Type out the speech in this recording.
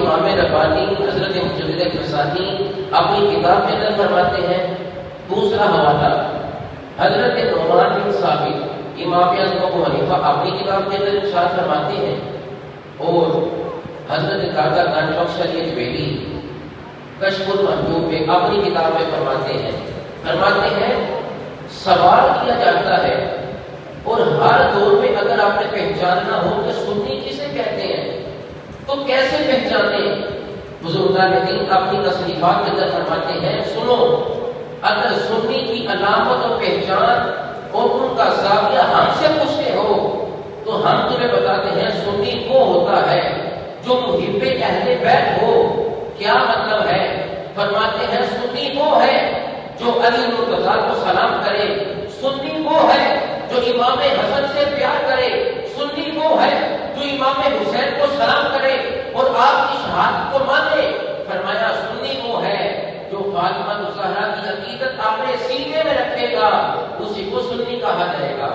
امام ربانی حضرت مجدد فسانی اپنی کتاب کے اندر فرماتے ہیں۔ دوسرا حوالہ حضرت نعمان بن ثابت امام اعظم ابو حنیفہ اپنی کتاب کے اندر ارشاد فرماتے ہیں، اور حضرت داتا گنج بخش علی جویلی کشف المحجوب میں اپنی کتاب میں فرماتے ہیں سوال کیا جاتا ہے، اور ہر دور میں اگر آپ نے پہچاننا ہو کہ سنی کسے کہتے ہیں تو کیسے پہچانے؟ بزرگان دین اپنی تصنیفات کے اندر فرماتے ہیں، سنو، اگر سنی کی علامت اور پہچان اور ان کا زاویہ ہم سے پوچھتے ہو تو ہم تمہیں بتاتے ہیں سنی وہ ہوتا ہے جو محب اہل بیت ہو۔ کیا مطلب ہے؟ فرماتے ہیں سنی وہ ہے جو علی مرتضیٰ کو سلام کرے، سنی وہ ہے جو امام حسن سے پیار کرے، سنی وہ ہے جو امام حسین کو سلام کرے اور آپ کی شہادت کو مانے۔ فرمایا سنی وہ ہے جو فاطمہ الزہرا کی عقیدت اپنے سینے میں رکھے گا، اسی کو سنی کہا جائے گا۔